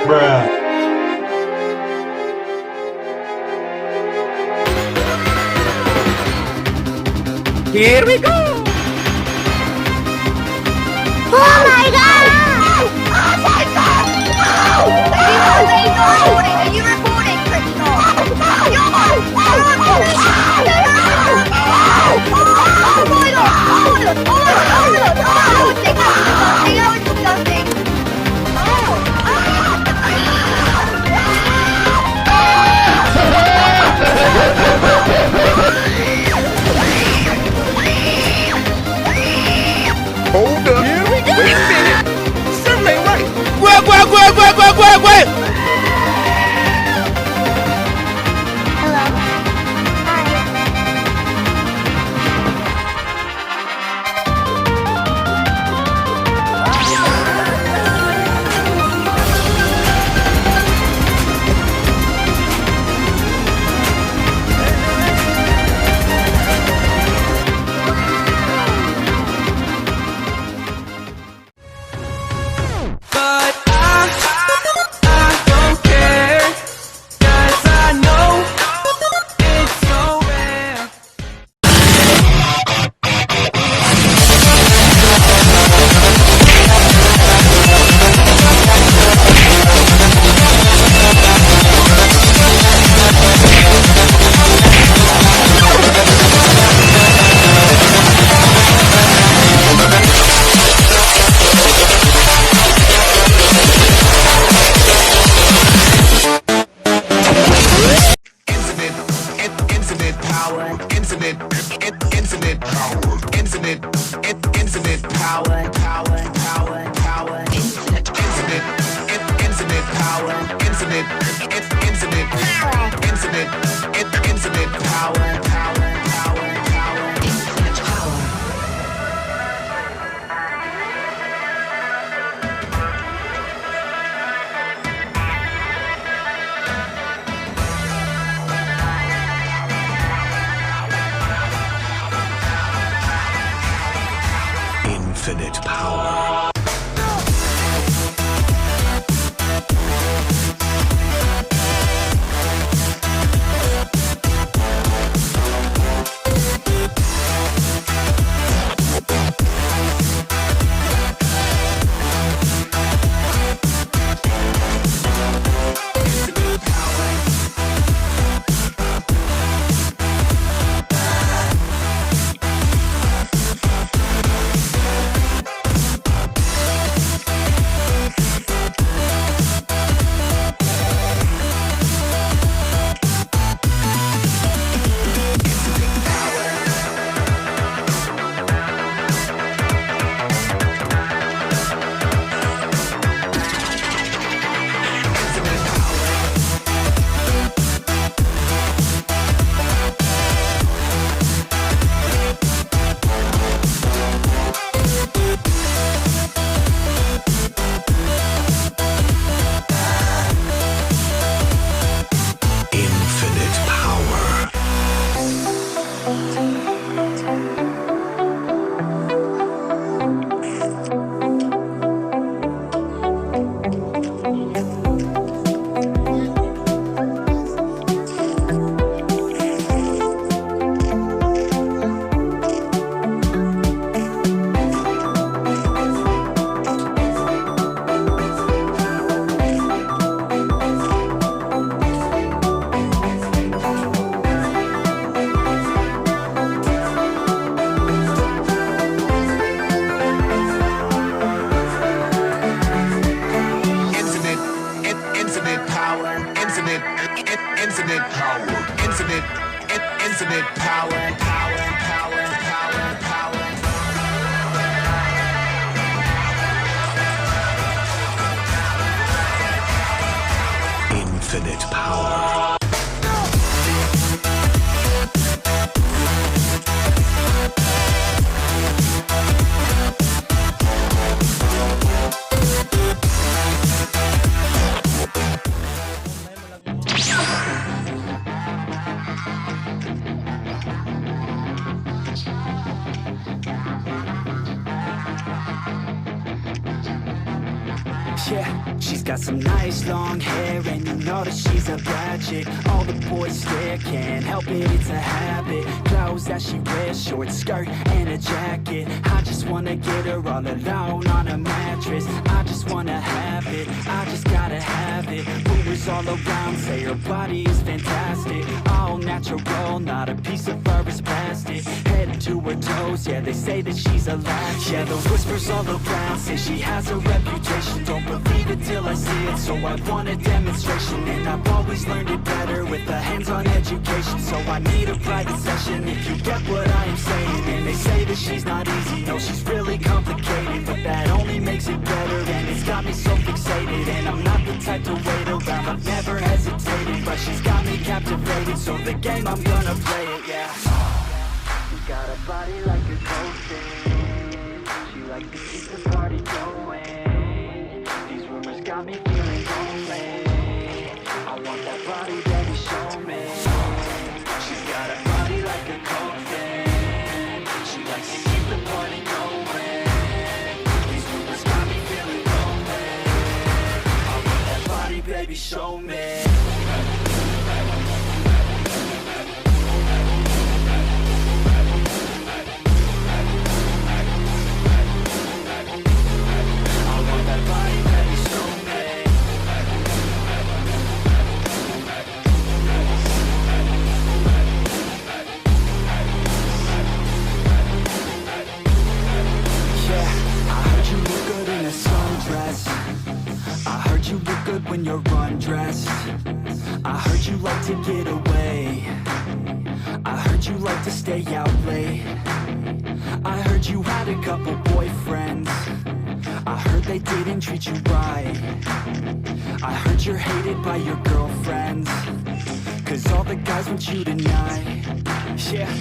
Bruh. Here we go! Oh my god! Oh my god! No! Are you recording, Crystal? Yo! Oh my god! Oh my god! Oh, it's disgusting! Hold up. Here we go. Wait a minute. Something ain't right. Wait. Hello. Hi. But I don't care, 'cause I know it's so rare. Infinite power, infinite power, infinite power, infinite power, infinite power, infinite power. Infinite power. Infinite power. Infinite power, infinite power, power. Infinite power. She's got some nice long hair, and you know that she's a bad chick. All the boys stare, can't help it, it's a habit. Clothes that she wears, short skirt and a jacket. I just wanna get her all alone on a mattress. I just wanna have it, I just gotta have it. Rumors all around say her body is fantastic. All natural, not a piece of fur is plastic. Head to her toes, yeah, they say that she's a latch. Yeah, the whispers all around say she has a reputation. Don't believe it till I see it, so I want a demonstration. And I've always learned it better with a hands-on education. So I need a private session if you get what I am saying. And they say that she's not easy, no, she's really complicated. But that only makes it better, and it's got me so fixated. And I'm not the type to wait around, I've never hesitated. But she's got me captivated, so the game, I'm gonna play it, yeah. She got a body like a coffin. She likes to keep the party going. These rumors got me feeling lonely. I want that body, baby, show me. She's got a body like a coffin. She likes to keep the party going. These rumors got me feeling lonely. I want that body, baby, show me. When you're undressed, I heard you like to get away. I heard you like to stay out late. I heard you had a couple boyfriends. I heard they didn't treat you right. I heard you're hated by your girlfriends, cause all the guys want you tonight. Yeah,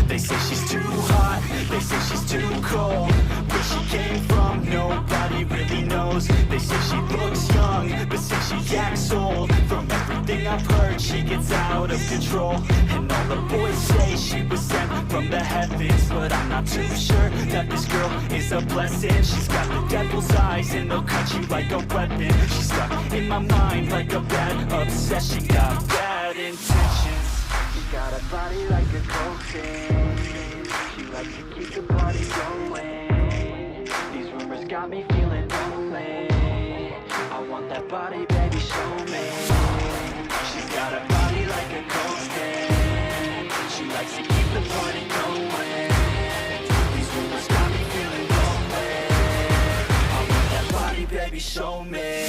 they say she's too hot, they say she's too cold. Where she came from, nobody really knows. They say she looks young, but say she acts old. From everything I've heard, she gets out of control. And all the boys say she was sent from the heavens, but I'm not too sure that this girl is a blessing. She's got the devil's eyes and they'll cut you like a weapon. She's stuck in my mind like a bad obsession. Got bad intentions. She got a body like a coffin. She likes to keep the party going. These rumors got me feeling lonely. I want that body, baby, show me. She's got a body like a coffin. She likes to keep the party going. These rumors got me feeling lonely. I want that body, baby, show me.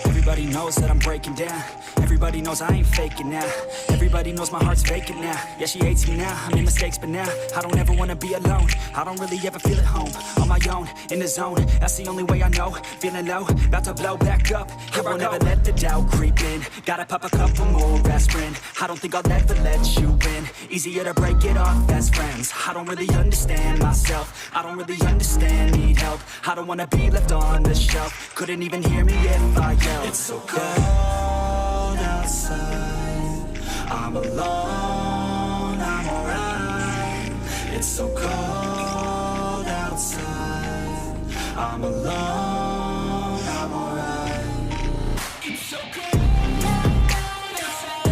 Everybody knows that I'm breaking down. Everybody knows I ain't faking now. Everybody knows my heart's vacant now. Yeah, she hates me now, I made mistakes, but now I don't ever wanna be alone. I don't really ever feel at home. On my own, in the zone, that's the only way I know. Feeling low, about to blow back up. I won't ever let the doubt creep in. Gotta pop a couple more aspirin. I don't think I'll ever let you in. Easier to break it off best friends. I don't really understand myself. I don't really understand, need help. I don't wanna be left on the shelf. Couldn't even hear me if I yelled. It's so cold outside, I'm alone, I'm alright. It's so cold outside, I'm alone, I'm alright. It's so cold outside,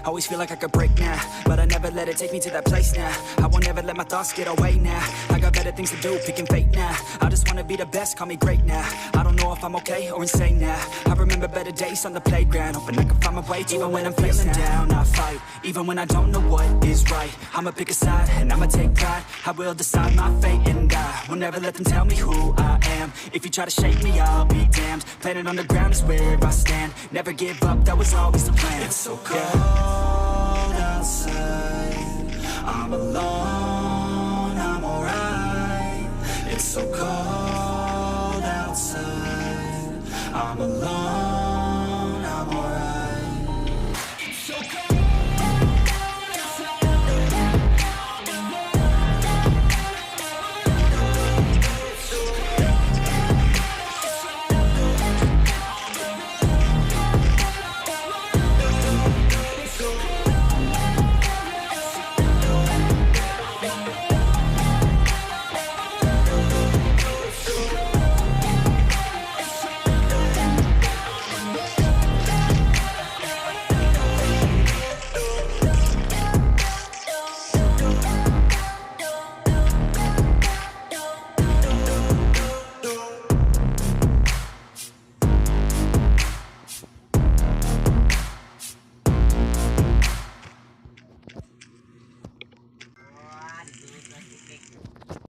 Always feel like I could break now, but I never let it take me to that place now. I won't ever let my thoughts get away now. I got better things to do, picking fate now. I just wanna be the best, call me great now. I don't know if I'm okay or insane now. I remember better days on the playground, hoping I can find my way even when I'm feeling down. I fight, even when I don't know what is right. I'ma pick a side, and I'ma take pride. I will decide my fate, and I will never let them tell me who I am. If you try to shake me, I'll be damned. Planet on the ground is where I stand. Never give up, that was always the plan. It's so cold outside, I'm alone, I'm alright. It's so cold outside, I'm alone.